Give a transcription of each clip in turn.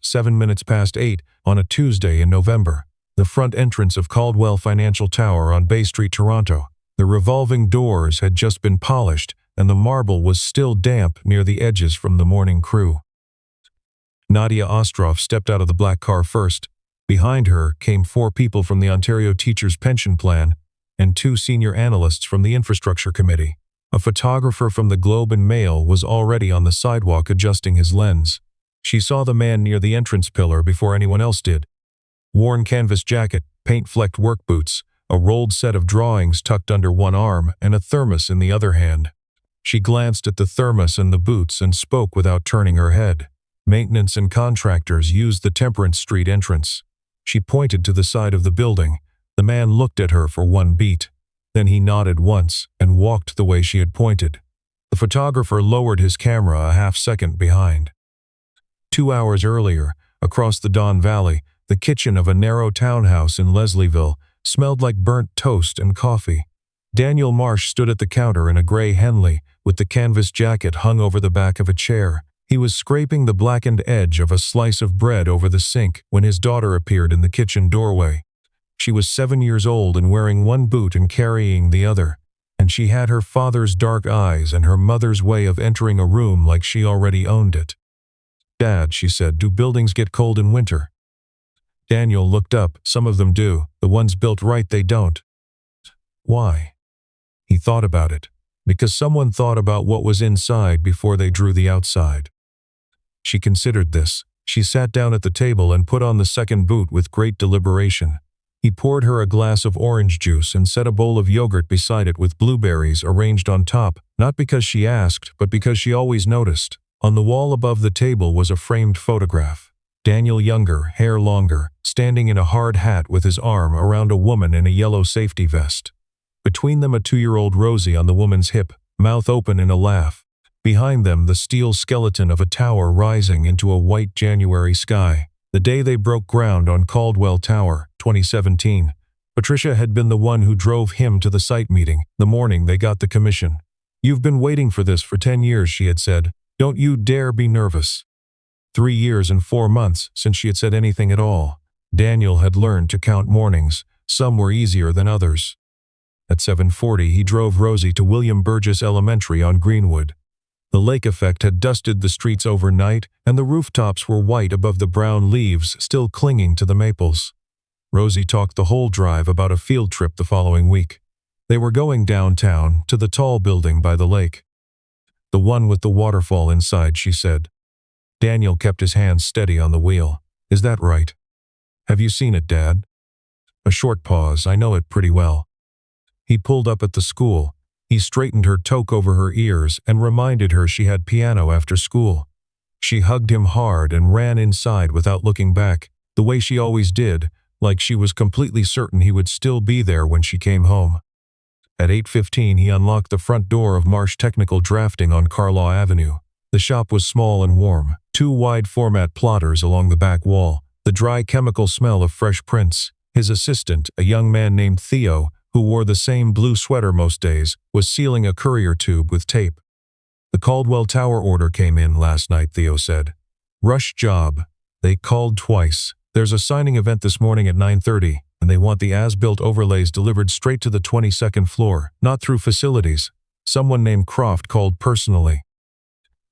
7 minutes past 8, on a Tuesday in November. The front entrance of Caldwell Financial Tower on Bay Street, Toronto. The revolving doors had just been polished, and the marble was still damp near the edges from the morning crew. Nadia Ostroff stepped out of the black car first. Behind her came 4 people from the Ontario Teachers' Pension Plan and 2 senior analysts from the Infrastructure Committee. A photographer from the Globe and Mail was already on the sidewalk adjusting his lens. She saw the man near the entrance pillar before anyone else did. Worn canvas jacket, paint-flecked work boots, a rolled set of drawings tucked under one arm, and a thermos in the other hand. She glanced at the thermos and the boots and spoke without turning her head. Maintenance and contractors used the Temperance Street entrance. She pointed to the side of the building. The man looked at her for one beat. Then he nodded once and walked the way she had pointed. The photographer lowered his camera a half-second behind. 2 hours earlier, across the Don Valley, the kitchen of a narrow townhouse in Leslieville smelled like burnt toast and coffee. Daniel Marsh stood at the counter in a gray Henley, with the canvas jacket hung over the back of a chair. He was scraping the blackened edge of a slice of bread over the sink when his daughter appeared in the kitchen doorway. She was 7 years old and wearing one boot and carrying the other, and she had her father's dark eyes and her mother's way of entering a room like she already owned it. "Dad," she said, "do buildings get cold in winter?" Daniel looked up. "Some of them do. The ones built right, they don't." "Why?" He thought about it. Because someone thought about what was inside before they drew the outside. She considered this. She sat down at the table and put on the second boot with great deliberation. He poured her a glass of orange juice and set a bowl of yogurt beside it with blueberries arranged on top, not because she asked, but because she always noticed. On the wall above the table was a framed photograph. Daniel younger, hair longer, standing in a hard hat with his arm around a woman in a yellow safety vest. Between them a 2-year-old Rosie on the woman's hip, mouth open in a laugh. Behind them the steel skeleton of a tower rising into a white January sky. The day they broke ground on Caldwell Tower, 2017. Patricia had been the one who drove him to the site meeting, the morning they got the commission. "You've been waiting for this for 10 years, she had said. "Don't you dare be nervous." 3 years and 4 months since she had said anything at all. Daniel had learned to count mornings. Some were easier than others. At 7:40 he drove Rosie to William Burgess Elementary on Greenwood. The lake effect had dusted the streets overnight, and the rooftops were white above the brown leaves still clinging to the maples. Rosie talked the whole drive about a field trip the following week. They were going downtown, to the tall building by the lake. "The one with the waterfall inside," she said. Daniel kept his hands steady on the wheel. "Is that right?" "Have you seen it, Dad?" A short pause. "I know it pretty well." He pulled up at the school. He straightened her toque over her ears and reminded her she had piano after school. She hugged him hard and ran inside without looking back, the way she always did, like she was completely certain he would still be there when she came home. At 8:15 he unlocked the front door of Marsh Technical Drafting on Carlaw Avenue. The shop was small and warm, 2 wide-format plotters along the back wall, the dry chemical smell of fresh prints. His assistant, a young man named Theo, who wore the same blue sweater most days, was sealing a courier tube with tape. "The Caldwell Tower order came in last night," Theo said. "Rush job. They called twice. There's a signing event this morning at 9:30, and they want the as-built overlays delivered straight to the 22nd floor, not through facilities. Someone named Croft called personally."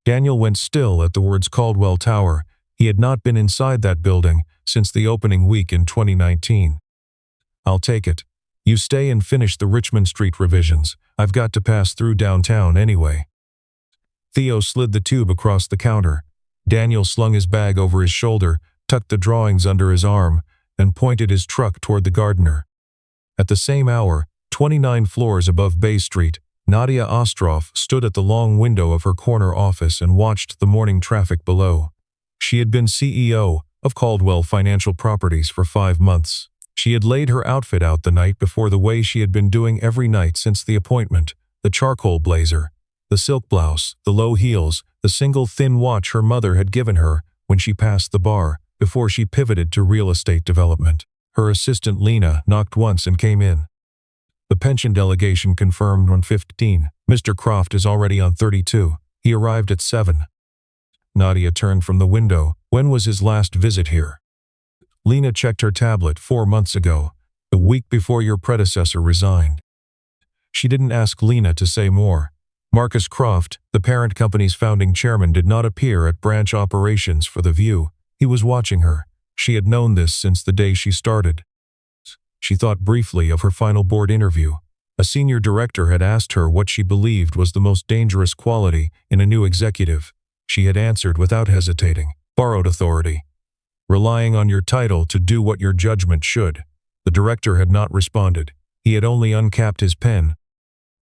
Daniel went still at the words Caldwell Tower. He had not been inside that building since the opening week in 2019. "I'll take it. You stay and finish the Richmond Street revisions. I've got to pass through downtown anyway." Theo slid the tube across the counter. Daniel slung his bag over his shoulder, tucked the drawings under his arm, and pointed his truck toward the gardener. At the same hour, 29 floors above Bay Street, Nadia Ostroff stood at the long window of her corner office and watched the morning traffic below. She had been CEO of Caldwell Financial Properties for 5 months. She had laid her outfit out the night before the way she had been doing every night since the appointment: the charcoal blazer, the silk blouse, the low heels, the single thin watch her mother had given her when she passed the bar, before she pivoted to real estate development. Her assistant Lena knocked once and came in. "The pension delegation confirmed on 15. Mr. Croft is already on 32. He arrived at 7. Nadia turned from the window. When was his last visit here? Lena checked her tablet 4 months ago, the week before your predecessor resigned. She didn't ask Lena to say more. Marcus Croft, the parent company's founding chairman, did not appear at branch operations for the View. He was watching her. She had known this since the day she started. She thought briefly of her final board interview. A senior director had asked her what she believed was the most dangerous quality in a new executive. She had answered without hesitating, borrowed authority. Relying on your title to do what your judgment should. The director had not responded. He had only uncapped his pen.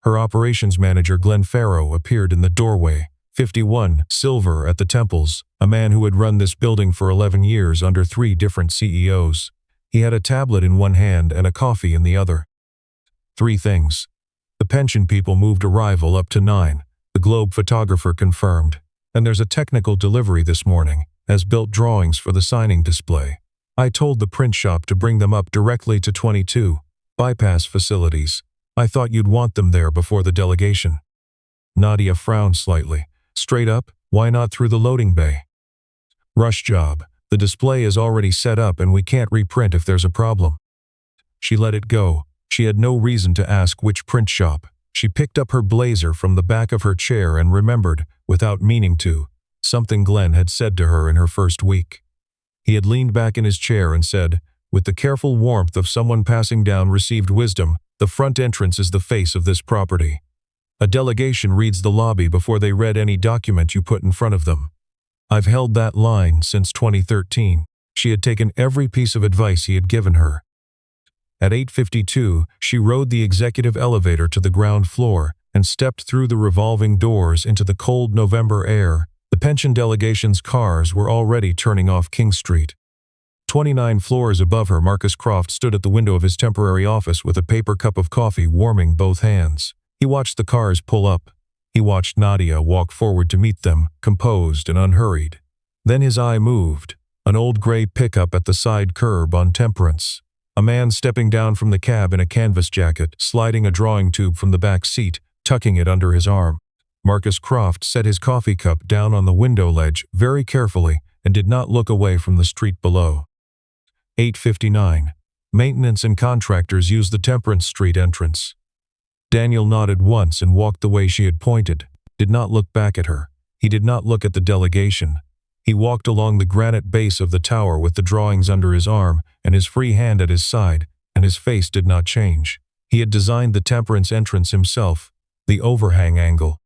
Her operations manager, Glenn Farrow, appeared in the doorway. 51, silver at the temples, a man who had run this building for 11 years under 3 different CEOs. He had a tablet in one hand and a coffee in the other. 3 things. The pension people moved arrival up to 9. The Globe photographer confirmed. And there's a technical delivery this morning, as built drawings for the signing display. I told the print shop to bring them up directly to 22. Bypass facilities. I thought you'd want them there before the delegation. Nadia frowned slightly. Straight up, why not through the loading bay? Rush job. The display is already set up and we can't reprint if there's a problem. She let it go. She had no reason to ask which print shop. She picked up her blazer from the back of her chair and remembered, without meaning to, something Glenn had said to her in her first week. He had leaned back in his chair and said, with the careful warmth of someone passing down received wisdom, the front entrance is the face of this property. A delegation reads the lobby before they read any document you put in front of them. I've held that line since 2013. She had taken every piece of advice he had given her. At 8:52, she rode the executive elevator to the ground floor and stepped through the revolving doors into the cold November air. The pension delegation's cars were already turning off King Street. 29 floors above her, Marcus Croft stood at the window of his temporary office with a paper cup of coffee warming both hands. He watched the cars pull up. He watched Nadia walk forward to meet them, composed and unhurried. Then his eye moved. An old gray pickup at the side curb on Temperance. A man stepping down from the cab in a canvas jacket, sliding a drawing tube from the back seat, tucking it under his arm. Marcus Croft set his coffee cup down on the window ledge very carefully and did not look away from the street below. 8:59. Maintenance and contractors used the Temperance Street entrance. Daniel nodded once and walked the way she had pointed, did not look back at her. He did not look at the delegation. He walked along the granite base of the tower with the drawings under his arm and his free hand at his side, and his face did not change. He had designed the Temperance entrance himself, the overhang angle,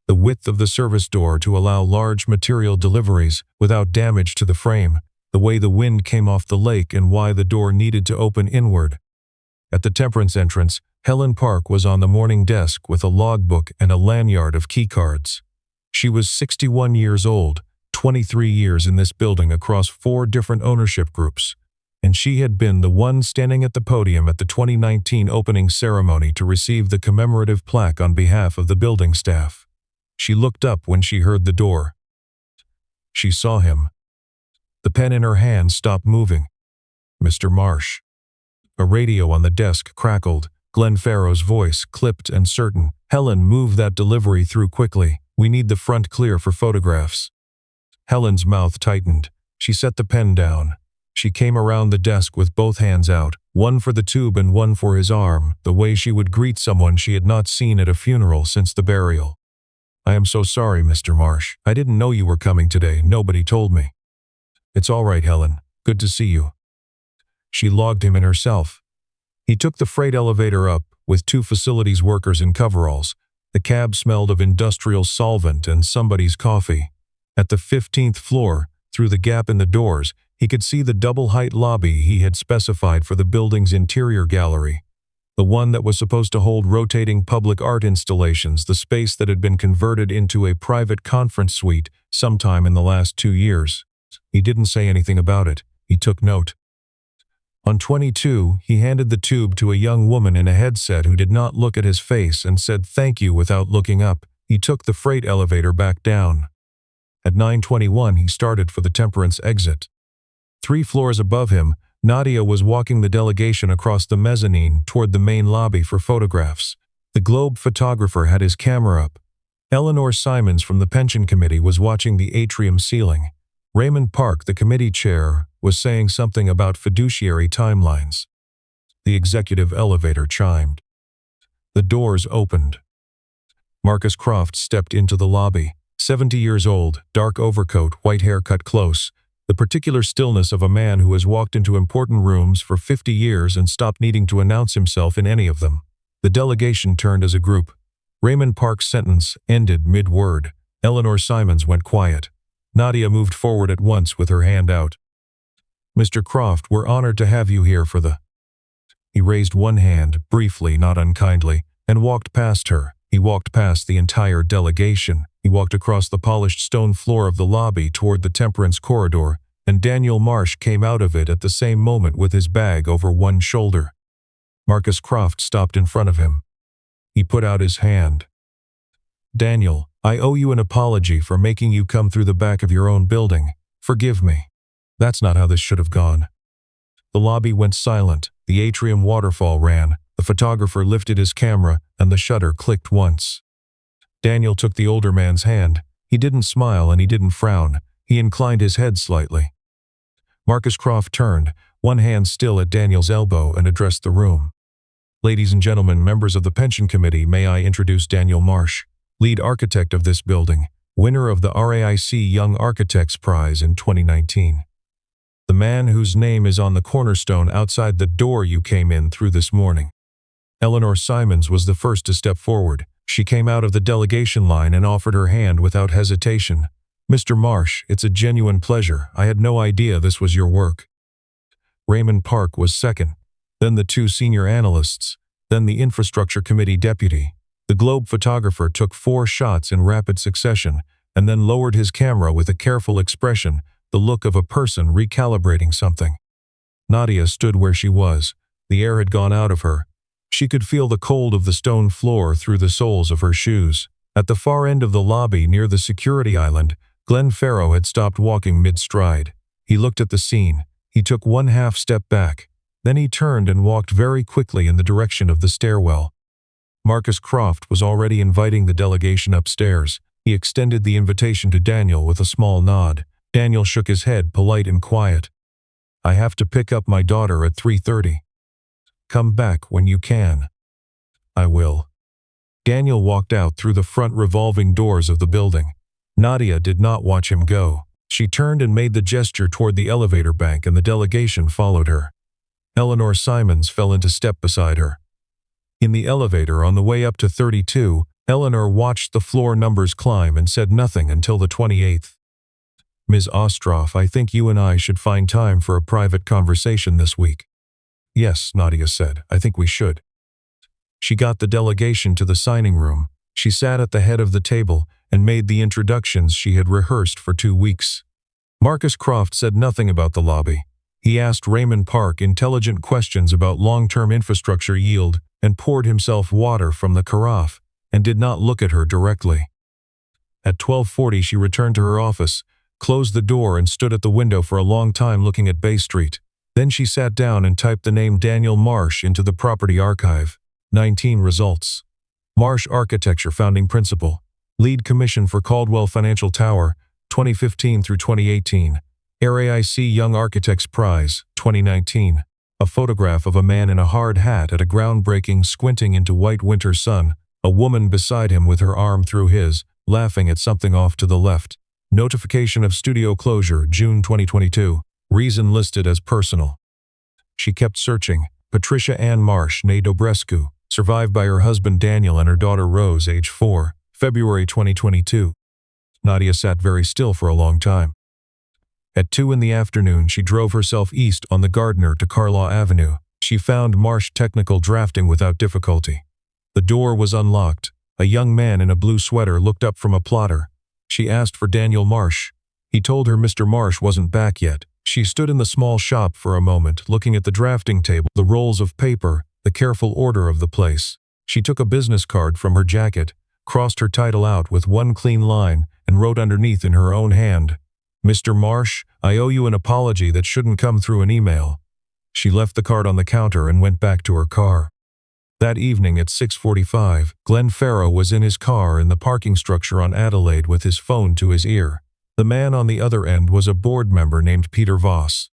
the width of the service door to allow large material deliveries without damage to the frame, the way the wind came off the lake and why the door needed to open inward. At the Temperance entrance, Helen Park was on the morning desk with a logbook and a lanyard of keycards. She was 61 years old, 23 years in this building across 4 different ownership groups, and she had been the one standing at the podium at the 2019 opening ceremony to receive the commemorative plaque on behalf of the building staff. She looked up when she heard the door. She saw him. The pen in her hand stopped moving. Mr. Marsh. A radio on the desk crackled. Glenn Farrow's voice, clipped and certain. Helen, move that delivery through quickly. We need the front clear for photographs. Helen's mouth tightened. She set the pen down. She came around the desk with both hands out, one for the tube and one for his arm, the way she would greet someone she had not seen at a funeral since the burial. I am so sorry, Mr. Marsh. I didn't know you were coming today. Nobody told me. It's all right, Helen. Good to see you. She logged him in herself. He took the freight elevator up, with 2 facilities workers in coveralls. The cab smelled of industrial solvent and somebody's coffee. At the 15th floor, through the gap in the doors, he could see the double-height lobby he had specified for the building's interior gallery. The one that was supposed to hold rotating public art installations, the space that had been converted into a private conference suite sometime in the last 2 years. He didn't say anything about it. He took note. On 22, he handed the tube to a young woman in a headset who did not look at his face and said thank you without looking up. He took the freight elevator back down. At 9:21, he started for the Temperance exit. 3 floors above him, Nadia was walking the delegation across the mezzanine toward the main lobby for photographs. The Globe photographer had his camera up. Eleanor Simons from the pension committee was watching the atrium ceiling. Raymond Park, the committee chair, was saying something about fiduciary timelines. The executive elevator chimed. The doors opened. Marcus Croft stepped into the lobby. 70 years old, dark overcoat, white hair cut close, the particular stillness of a man who has walked into important rooms for 50 years and stopped needing to announce himself in any of them. The delegation turned as a group. Raymond Park's sentence ended mid-word. Eleanor Simons went quiet. Nadia moved forward at once with her hand out. "Mr. Croft, we're honored to have you here for the—" He raised one hand, briefly, not unkindly, and walked past her. He walked past the entire delegation. He walked across the polished stone floor of the lobby toward the Temperance corridor, and Daniel Marsh came out of it at the same moment with his bag over one shoulder. Marcus Croft stopped in front of him. He put out his hand. "Daniel, I owe you an apology for making you come through the back of your own building. Forgive me. That's not how this should have gone." The lobby went silent. The atrium waterfall ran. The photographer lifted his camera, and the shutter clicked once. Daniel took the older man's hand. He didn't smile and he didn't frown. He inclined his head slightly. Marcus Croft turned, one hand still at Daniel's elbow, and addressed the room. "Ladies and gentlemen, members of the pension committee, may I introduce Daniel Marsh, lead architect of this building, winner of the RAIC Young Architects Prize in 2019. The man whose name is on the cornerstone outside the door you came in through this morning." Eleanor Simons was the first to step forward. She came out of the delegation line and offered her hand without hesitation. "Mr. Marsh, it's a genuine pleasure. I had no idea this was your work." Raymond Park was second, then the two senior analysts, then the infrastructure committee deputy. The Globe photographer took 4 shots in rapid succession and then lowered his camera with a careful expression, the look of a person recalibrating something. Nadia stood where she was. The air had gone out of her. She could feel the cold of the stone floor through the soles of her shoes. At the far end of the lobby near the security island, Glenn Farrow had stopped walking mid-stride. He looked at the scene. He took 1/2 step back. Then he turned and walked very quickly in the direction of the stairwell. Marcus Croft was already inviting the delegation upstairs. He extended the invitation to Daniel with a small nod. Daniel shook his head, polite and quiet. "I have to pick up my daughter at 3:30. Come back when you can." "I will." Daniel walked out through the front revolving doors of the building. Nadia did not watch him go. She turned and made the gesture toward the elevator bank, and the delegation followed her. Eleanor Simons fell into step beside her. In the elevator on the way up to 32, Eleanor watched the floor numbers climb and said nothing until the 28th. "Ms. Ostroff, I think you and I should find time for a private conversation this week." "Yes," Nadia said, "I think we should." She got the delegation to the signing room. She sat at the head of the table and made the introductions she had rehearsed for 2 weeks. Marcus Croft said nothing about the lobby. He asked Raymond Park intelligent questions about long-term infrastructure yield and poured himself water from the carafe and did not look at her directly. At 12:40 she returned to her office, closed the door and stood at the window for a long time looking at Bay Street. Then she sat down and typed the name Daniel Marsh into the property archive. 19 results. Marsh Architecture Founding Principal. Lead Commission for Caldwell Financial Tower, 2015 through 2018. RAIC Young Architects Prize, 2019. A photograph of a man in a hard hat at a groundbreaking squinting into white winter sun, a woman beside him with her arm through his, laughing at something off to the left. Notification of studio closure, June 2022. Reason listed as personal. She kept searching. Patricia Ann Marsh, née Dobrescu, survived by her husband Daniel and her daughter Rose, age 4, February 2022. Nadia sat very still for a long time. At 2 in the afternoon, she drove herself east on the Gardner to Carlaw Avenue. She found Marsh Technical Drafting without difficulty. The door was unlocked. A young man in a blue sweater looked up from a plotter. She asked for Daniel Marsh. He told her Mr. Marsh wasn't back yet. She stood in the small shop for a moment, looking at the drafting table, the rolls of paper, the careful order of the place. She took a business card from her jacket, crossed her title out with one clean line, and wrote underneath in her own hand, "Mr. Marsh, I owe you an apology that shouldn't come through an email." She left the card on the counter and went back to her car. That evening at 6:45, Glenn Farrow was in his car in the parking structure on Adelaide with his phone to his ear. The man on the other end was a board member named Peter Voss.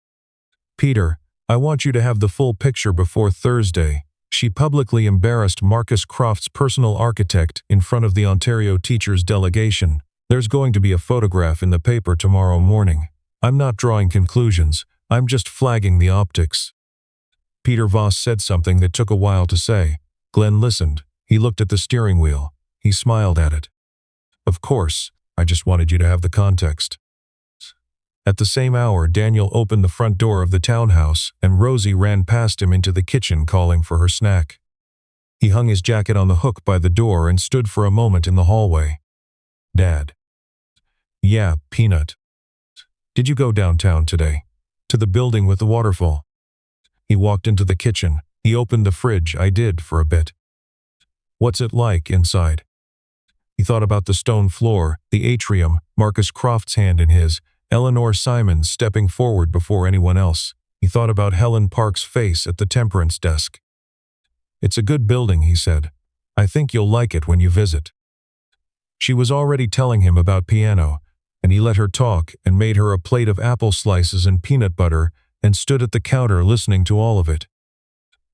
"Peter, I want you to have the full picture before Thursday." She publicly embarrassed Marcus Croft's personal architect in front of the Ontario teachers' delegation. "There's going to be a photograph in the paper tomorrow morning. I'm not drawing conclusions, I'm just flagging the optics." Peter Voss said something that took a while to say. Glenn listened. He looked at the steering wheel. He smiled at it. "Of course, I just wanted you to have the context." At the same hour, Daniel opened the front door of the townhouse, and Rosie ran past him into the kitchen calling for her snack. He hung his jacket on the hook by the door and stood for a moment in the hallway. "Dad." "Yeah, Peanut." "Did you go downtown today? To the building with the waterfall?" He walked into the kitchen. He opened the fridge. "I did, for a bit." "What's it like inside?" He thought about the stone floor, the atrium, Marcus Croft's hand in his, Eleanor Simons stepping forward before anyone else. He thought about Helen Park's face at the temperance desk. "It's a good building," he said. "I think you'll like it when you visit." She was already telling him about piano, and he let her talk and made her a plate of apple slices and peanut butter and stood at the counter listening to all of it.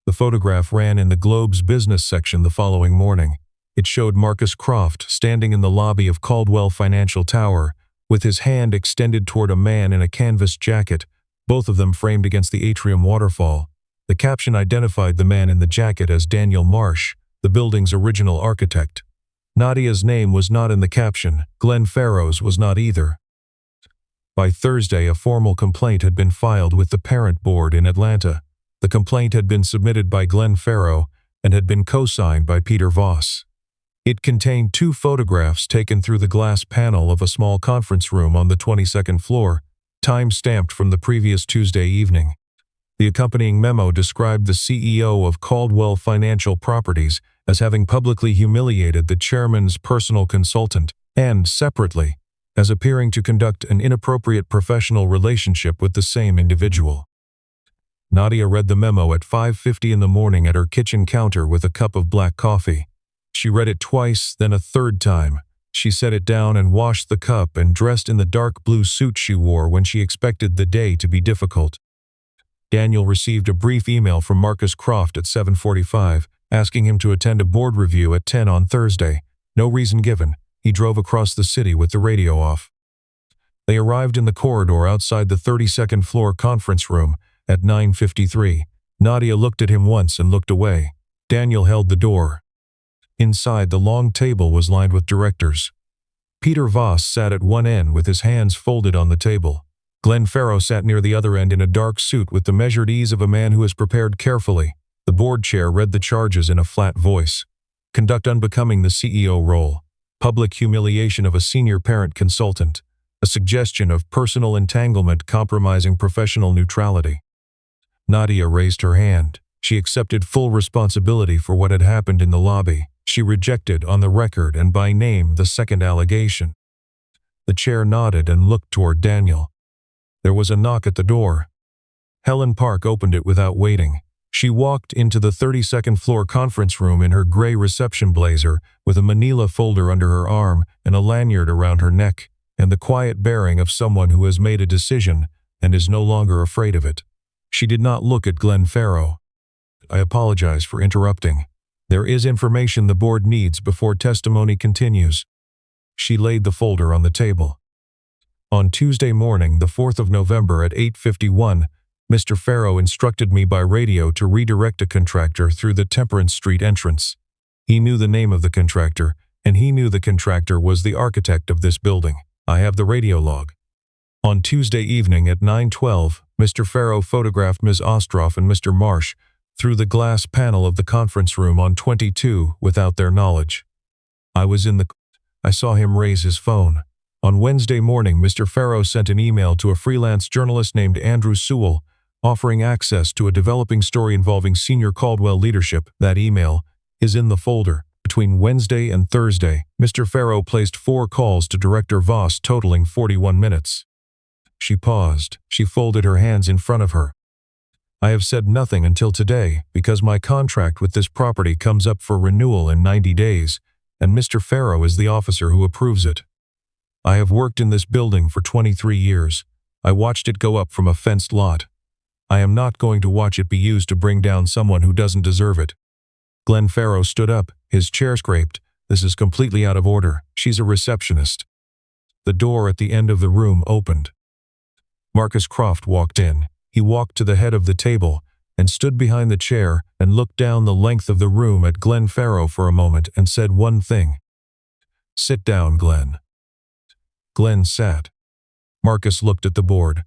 The photograph ran in the Globe's business section the following morning. It showed Marcus Croft standing in the lobby of Caldwell Financial Tower, with his hand extended toward a man in a canvas jacket, both of them framed against the atrium waterfall. The caption identified the man in the jacket as Daniel Marsh, the building's original architect. Nadia's name was not in the caption. Glenn Farrow's was not either. By Thursday, a formal complaint had been filed with the parent board in Atlanta. The complaint had been submitted by Glenn Farrow and had been co-signed by Peter Voss. It contained 2 photographs taken through the glass panel of a small conference room on the 22nd floor, time-stamped from the previous Tuesday evening. The accompanying memo described the CEO of Caldwell Financial Properties as having publicly humiliated the chairman's personal consultant and, separately, as appearing to conduct an inappropriate professional relationship with the same individual. Nadia read the memo at 5:50 in the morning at her kitchen counter with a cup of black coffee. She read it twice, then a third time. She set it down and washed the cup and dressed in the dark blue suit she wore when she expected the day to be difficult. Daniel received a brief email from Marcus Croft at 7:45, asking him to attend a board review at 10 on Thursday. No reason given. He drove across the city with the radio off. They arrived in the corridor outside the 32nd floor conference room at 9:53. Nadia looked at him once and looked away. Daniel held the door. Inside, the long table was lined with directors. Peter Voss sat at one end with his hands folded on the table. Glenn Farrow sat near the other end in a dark suit with the measured ease of a man who has prepared carefully. The board chair read the charges in a flat voice. Conduct unbecoming the CEO role. Public humiliation of a senior parent consultant. A suggestion of personal entanglement compromising professional neutrality. Nadia raised her hand. She accepted full responsibility for what had happened in the lobby. She rejected, on the record and by name, the second allegation. The chair nodded and looked toward Daniel. There was a knock at the door. Helen Park opened it without waiting. She walked into the 32nd floor conference room in her gray reception blazer with a manila folder under her arm and a lanyard around her neck, and the quiet bearing of someone who has made a decision and is no longer afraid of it. She did not look at Glenn Farrow. "I apologize for interrupting. There is information the board needs before testimony continues." She laid the folder on the table. "On Tuesday morning, the 4th of November at 8:51, Mr. Farrow instructed me by radio to redirect a contractor through the Temperance Street entrance. He knew the name of the contractor, and he knew the contractor was the architect of this building. I have the radio log. On Tuesday evening at 9:12, Mr. Farrow photographed Ms. Ostroff and Mr. Marsh through the glass panel of the conference room on 22 without their knowledge. I saw him raise his phone. On Wednesday morning, Mr. Farrow sent an email to a freelance journalist named Andrew Sewell, offering access to a developing story involving senior Caldwell leadership. That email is in the folder. Between Wednesday and Thursday, Mr. Farrow placed 4 calls to Director Voss totaling 41 minutes. She paused. She folded her hands in front of her. "I have said nothing until today because my contract with this property comes up for renewal in 90 days, and Mr. Farrow is the officer who approves it. I have worked in this building for 23 years. I watched it go up from a fenced lot. I am not going to watch it be used to bring down someone who doesn't deserve it." Glenn Farrow stood up, his chair scraped. "This is completely out of order. She's a receptionist." The door at the end of the room opened. Marcus Croft walked in. He walked to the head of the table and stood behind the chair and looked down the length of the room at Glenn Farrow for a moment and said one thing. "Sit down, Glenn." Glenn sat. Marcus looked at the board.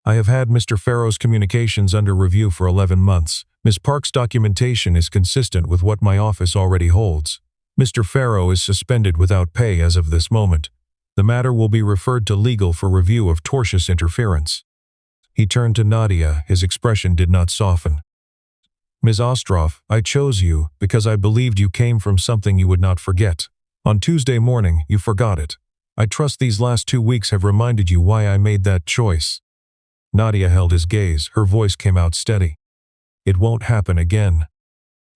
"I have had Mr. Farrow's communications under review for 11 months. Ms. Park's documentation is consistent with what my office already holds. Mr. Farrow is suspended without pay as of this moment. The matter will be referred to legal for review of tortious interference." He turned to Nadia. His expression did not soften. "Ms. Ostroff, I chose you because I believed you came from something you would not forget. On Tuesday morning, you forgot it. I trust these last 2 weeks have reminded you why I made that choice." Nadia held his gaze. Her voice came out steady. "It won't happen again.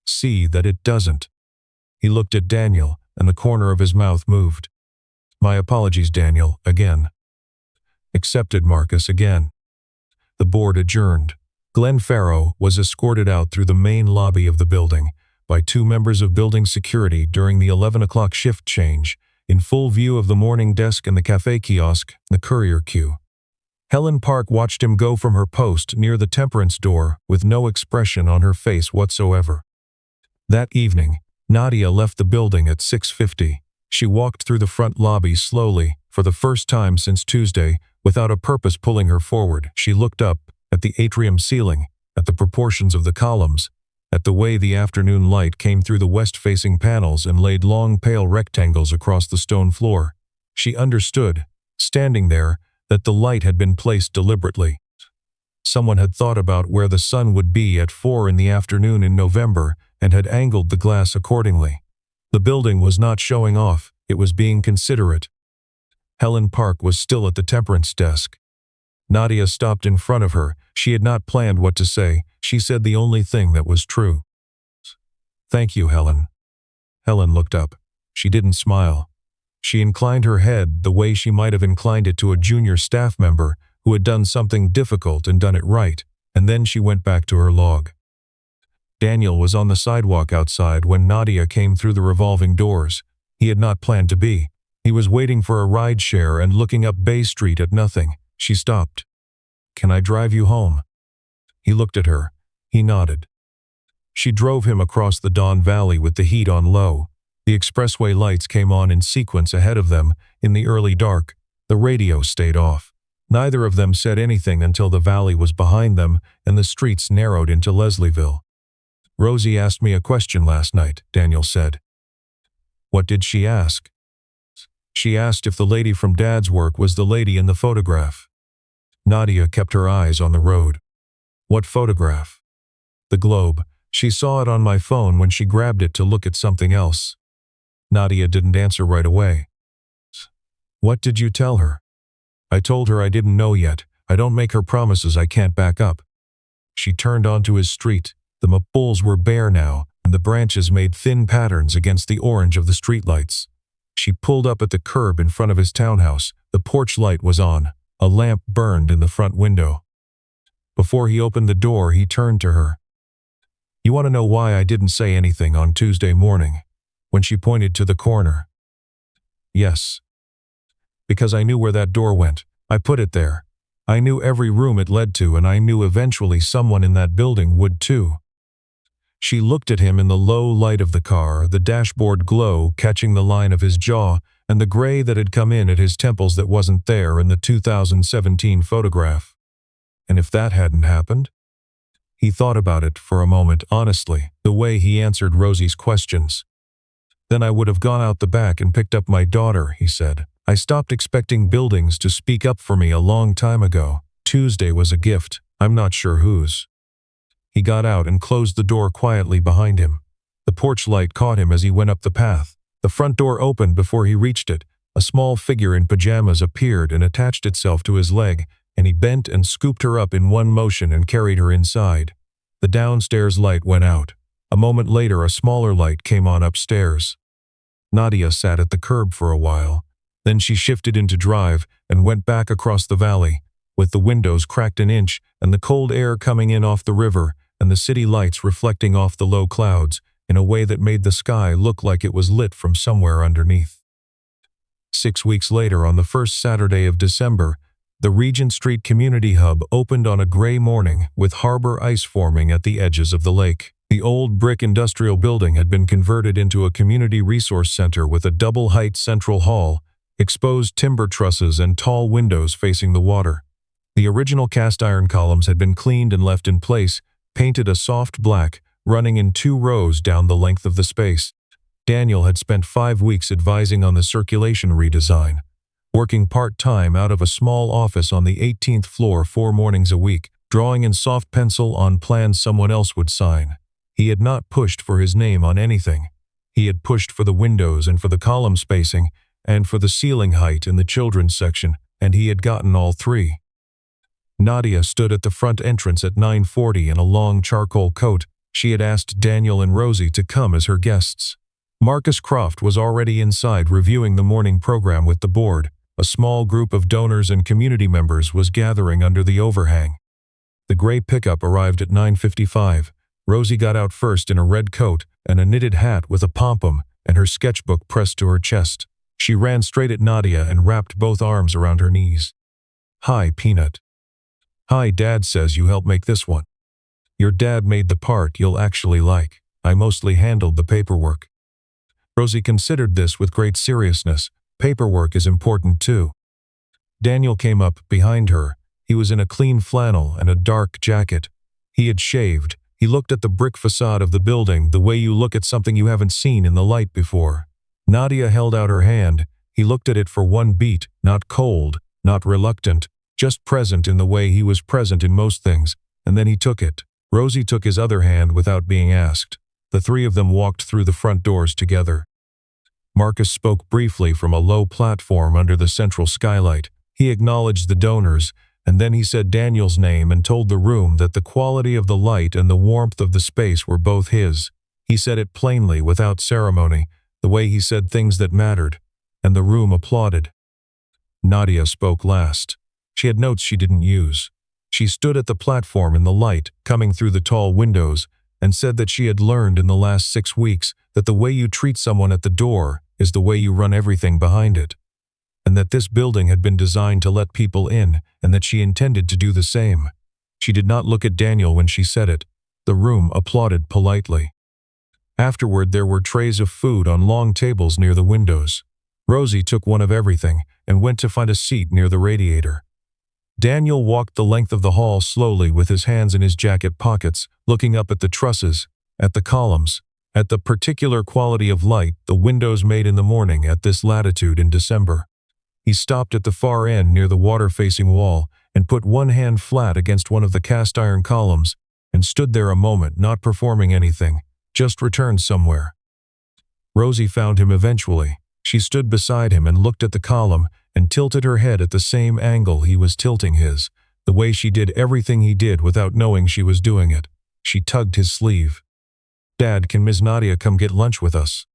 See that it doesn't." He looked at Daniel, and the corner of his mouth moved. "My apologies, Daniel, again." "Accepted, Marcus, again." The board adjourned. Glenn Farrow was escorted out through the main lobby of the building by 2 members of building security during the 11 o'clock shift change, in full view of the morning desk and the cafe kiosk, the courier queue. Helen Park watched him go from her post near the temperance door with no expression on her face whatsoever. That evening, Nadia left the building at 6:50. She walked through the front lobby slowly, for the first time since Tuesday, without a purpose pulling her forward. She looked up, at the atrium ceiling, at the proportions of the columns, at the way the afternoon light came through the west-facing panels and laid long pale rectangles across the stone floor. She understood, standing there, that the light had been placed deliberately. Someone had thought about where the sun would be at 4 in the afternoon in November and had angled the glass accordingly. The building was not showing off, it was being considerate. Helen Park was still at the temperance desk. Nadia stopped in front of her. She had not planned what to say. She said the only thing that was true. "Thank you, Helen." Helen looked up. She didn't smile. She inclined her head the way she might have inclined it to a junior staff member who had done something difficult and done it right, and then she went back to her log. Daniel was on the sidewalk outside when Nadia came through the revolving doors. He had not planned to be. He was waiting for a ride share and looking up Bay Street at nothing. She stopped. "Can I drive you home?" He looked at her. He nodded. She drove him across the Don Valley with the heat on low. The expressway lights came on in sequence ahead of them in the early dark. The radio stayed off. Neither of them said anything until the valley was behind them and the streets narrowed into Leslieville. "Rosie asked me a question last night," Daniel said. "What did she ask?" "She asked if the lady from Dad's work was the lady in the photograph." Nadia kept her eyes on the road. "What photograph?" "The globe. She saw it on my phone when she grabbed it to look at something else." Nadia didn't answer right away. "What did you tell her?" "I told her I didn't know yet. I don't make her promises I can't back up." She turned onto his street. The maples were bare now, and the branches made thin patterns against the orange of the streetlights. She pulled up at the curb in front of his townhouse. The porch light was on. A lamp burned in the front window. Before he opened the door, he turned to her. "You want to know why I didn't say anything on Tuesday morning?" When she pointed to the corner. "Yes. Because I knew where that door went. I put it there. I knew every room it led to, and I knew eventually someone in that building would too." She looked at him in the low light of the car, the dashboard glow catching the line of his jaw and the gray that had come in at his temples that wasn't there in the 2017 photograph. And if that hadn't happened? He thought about it for a moment, honestly, the way he answered Rosie's questions. "Then I would have gone out the back and picked up my daughter," he said. "I stopped expecting buildings to speak up for me a long time ago. Tuesday was a gift. I'm not sure whose." He got out and closed the door quietly behind him. The porch light caught him as he went up the path. The front door opened before he reached it. A small figure in pajamas appeared and attached itself to his leg, and he bent and scooped her up in one motion and carried her inside. The downstairs light went out. A moment later, a smaller light came on upstairs. Nadia sat at the curb for a while. Then she shifted into drive and went back across the valley, with the windows cracked an inch and the cold air coming in off the river and the city lights reflecting off the low clouds in a way that made the sky look like it was lit from somewhere underneath. 6 weeks later, on the first Saturday of December, the Regent Street Community Hub opened on a gray morning with harbor ice forming at the edges of the lake. The old brick industrial building had been converted into a community resource center with a double-height central hall, exposed timber trusses and tall windows facing the water. The original cast-iron columns had been cleaned and left in place, painted a soft black, running in 2 rows down the length of the space. Daniel had spent 5 weeks advising on the circulation redesign, working part-time out of a small office on the 18th floor 4 mornings a week, drawing in soft pencil on plans someone else would sign. He had not pushed for his name on anything. He had pushed for the windows and for the column spacing and for the ceiling height in the children's section, and he had gotten all 3. Nadia stood at the front entrance at 9:40 in a long charcoal coat. She had asked Daniel and Rosie to come as her guests. Marcus Croft was already inside reviewing the morning program with the board. A small group of donors and community members was gathering under the overhang. The gray pickup arrived at 9:55. Rosie got out first in a red coat and a knitted hat with a pompon and her sketchbook pressed to her chest. She ran straight at Nadia and wrapped both arms around her knees. "Hi, Peanut." "Hi, Dad says you helped make this one." "Your dad made the part you'll actually like. I mostly handled the paperwork." Rosie considered this with great seriousness. Paperwork is important too. Daniel came up behind her. He was in a clean flannel and a dark jacket. He had shaved. He looked at the brick facade of the building the way you look at something you haven't seen in the light before. Nadia held out her hand. He looked at it for 1 beat, not cold, not reluctant, just present in the way he was present in most things, and then he took it. Rosie took his other hand without being asked. The 3 of them walked through the front doors together. Marcus spoke briefly from a low platform under the central skylight. He acknowledged the donors, and then he said Daniel's name and told the room that the quality of the light and the warmth of the space were both his. He said it plainly, without ceremony, the way he said things that mattered, and the room applauded. Nadia spoke last. She had notes she didn't use. She stood at the platform in the light, coming through the tall windows, and said that she had learned in the last 6 weeks that the way you treat someone at the door is the way you run everything behind it, and that this building had been designed to let people in, and that she intended to do the same. She did not look at Daniel when she said it. The room applauded politely. Afterward, there were trays of food on long tables near the windows. Rosie took one of everything and went to find a seat near the radiator. Daniel walked the length of the hall slowly with his hands in his jacket pockets, looking up at the trusses, at the columns, at the particular quality of light the windows made in the morning at this latitude in December. He stopped at the far end near the water-facing wall and put one hand flat against one of the cast-iron columns and stood there a moment, not performing anything, just returned somewhere. Rosie found him eventually. She stood beside him and looked at the column and tilted her head at the same angle he was tilting his, the way she did everything he did without knowing she was doing it. She tugged his sleeve. "Dad, can Ms. Nadia come get lunch with us?"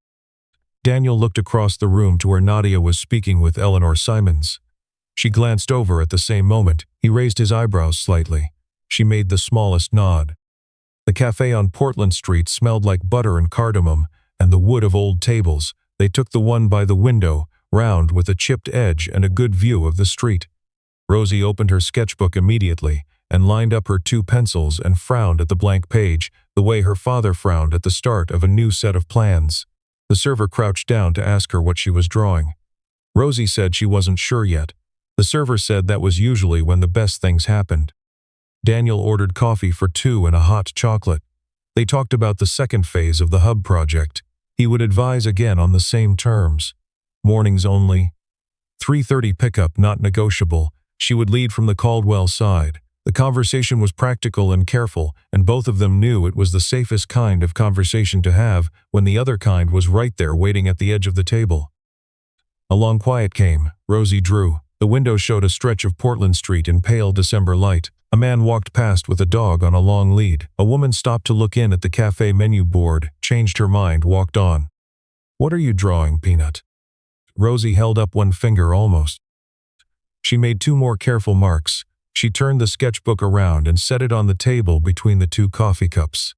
Daniel looked across the room to where Nadia was speaking with Eleanor Simons. She glanced over at the same moment. He raised his eyebrows slightly. She made the smallest nod. The cafe on Portland Street smelled like butter and cardamom and the wood of old tables. They took the one by the window, round with a chipped edge and a good view of the street. Rosie opened her sketchbook immediately and lined up her 2 pencils and frowned at the blank page, the way her father frowned at the start of a new set of plans. The server crouched down to ask her what she was drawing. Rosie said she wasn't sure yet. The server said that was usually when the best things happened. Daniel ordered coffee for 2 and a hot chocolate. They talked about the second phase of the hub project. He would advise again on the same terms. Mornings only. 3:30 pickup not negotiable. She would lead from the Caldwell side. The conversation was practical and careful, and both of them knew it was the safest kind of conversation to have when the other kind was right there waiting at the edge of the table. A long quiet came. Rosie drew. The window showed a stretch of Portland Street in pale December light. A man walked past with a dog on a long lead. A woman stopped to look in at the cafe menu board, changed her mind, walked on. "What are you drawing, Peanut?" Rosie held up one finger almost. She made two more careful marks. She turned the sketchbook around and set it on the table between the two coffee cups.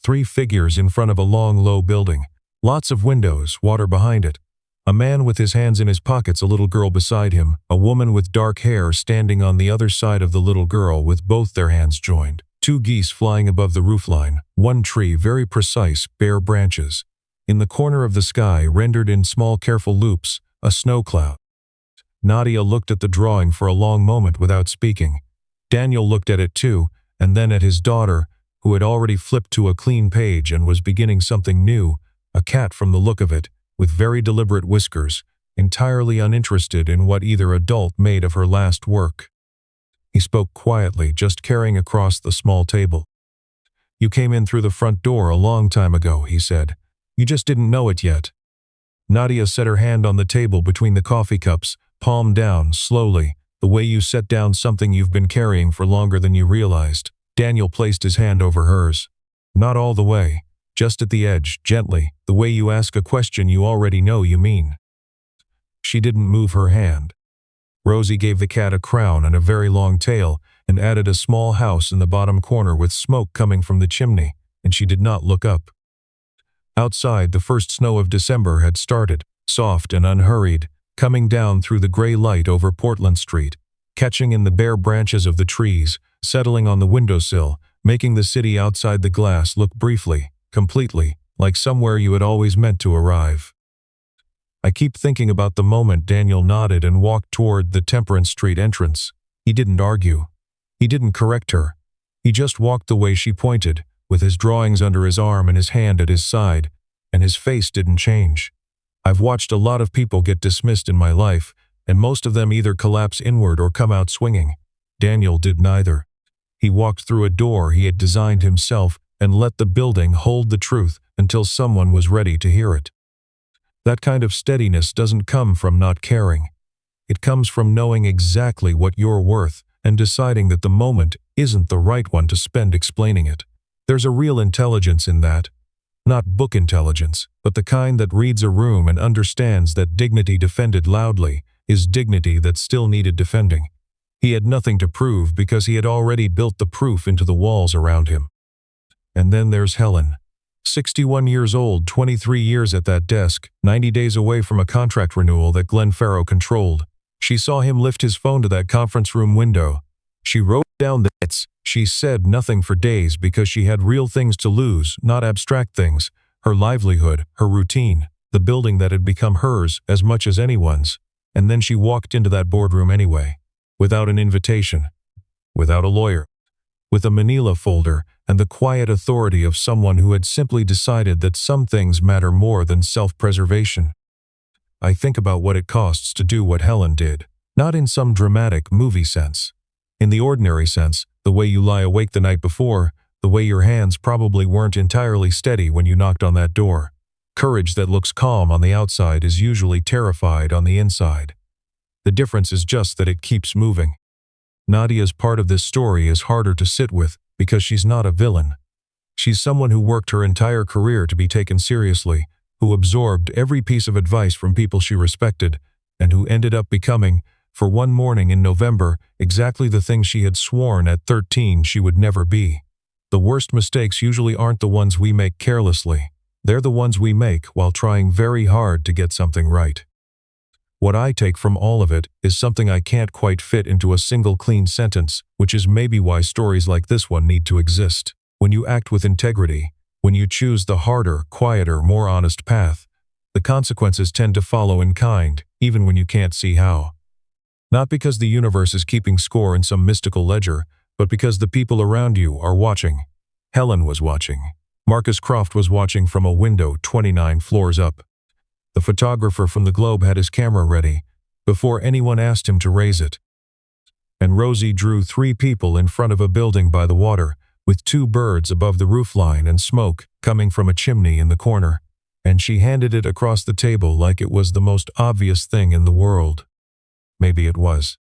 3 figures in front of a long, low building. Lots of windows, water behind it. A man with his hands in his pockets, a little girl beside him, a woman with dark hair standing on the other side of the little girl with both their hands joined. 2 geese flying above the roofline. 1 tree, very precise, bare branches. In the corner of the sky, rendered in small careful loops, a snow cloud. Nadia looked at the drawing for a long moment without speaking. Daniel looked at it too, and then at his daughter, who had already flipped to a clean page and was beginning something new, a cat from the look of it, with very deliberate whiskers, entirely uninterested in what either adult made of her last work. He spoke quietly, just carrying across the small table. "You came in through the front door a long time ago," he said. "You just didn't know it yet." Nadia set her hand on the table between the coffee cups, palm down, slowly, the way you set down something you've been carrying for longer than you realized. Daniel placed his hand over hers. "Not all the way, just at the edge, gently, the way you ask a question you already know you mean." She didn't move her hand. Rosie gave the cat a crown and a very long tail, and added a small house in the bottom corner with smoke coming from the chimney, and she did not look up. Outside, the first snow of December had started, soft and unhurried, coming down through the gray light over Portland Street, catching in the bare branches of the trees, settling on the windowsill, making the city outside the glass look briefly, completely, like somewhere you had always meant to arrive. "I keep thinking about the moment." Daniel nodded and walked toward the Temperance Street entrance. He didn't argue. He didn't correct her. He just walked the way she pointed, with his drawings under his arm and his hand at his side, and his face didn't change. "I've watched a lot of people get dismissed in my life, and most of them either collapse inward or come out swinging. Daniel did neither. He walked through a door he had designed himself and let the building hold the truth until someone was ready to hear it. That kind of steadiness doesn't come from not caring. It comes from knowing exactly what you're worth and deciding that the moment isn't the right one to spend explaining it. There's a real intelligence in that. Not book intelligence, but the kind that reads a room and understands that dignity defended loudly is dignity that still needed defending. He had nothing to prove because he had already built the proof into the walls around him. And then there's Helen. 61 years old, 23 years at that desk, 90 days away from a contract renewal that Glenn Farrow controlled. She saw him lift his phone to that conference room window. She wrote down the hits. She said nothing for days because she had real things to lose, not abstract things. Her livelihood, her routine, the building that had become hers as much as anyone's. And then she walked into that boardroom anyway, without an invitation, without a lawyer, with a manila folder and the quiet authority of someone who had simply decided that some things matter more than self-preservation. I think about what it costs to do what Helen did, not in some dramatic movie sense. In the ordinary sense, the way you lie awake the night before, the way your hands probably weren't entirely steady when you knocked on that door. Courage that looks calm on the outside is usually terrified on the inside. The difference is just that it keeps moving. Nadia's part of this story is harder to sit with because she's not a villain. She's someone who worked her entire career to be taken seriously, who absorbed every piece of advice from people she respected, and who ended up becoming, for one morning in November, exactly the thing she had sworn at 13 she would never be. The worst mistakes usually aren't the ones we make carelessly. They're the ones we make while trying very hard to get something right. What I take from all of it is something I can't quite fit into a single clean sentence, which is maybe why stories like this one need to exist. When you act with integrity, when you choose the harder, quieter, more honest path, the consequences tend to follow in kind, even when you can't see how. Not because the universe is keeping score in some mystical ledger, but because the people around you are watching. Helen was watching. Marcus Croft was watching from a window 29 floors up. The photographer from the Globe had his camera ready, before anyone asked him to raise it. And Rosie drew 3 people in front of a building by the water, with 2 birds above the roofline and smoke coming from a chimney in the corner, and she handed it across the table like it was the most obvious thing in the world. Maybe it was.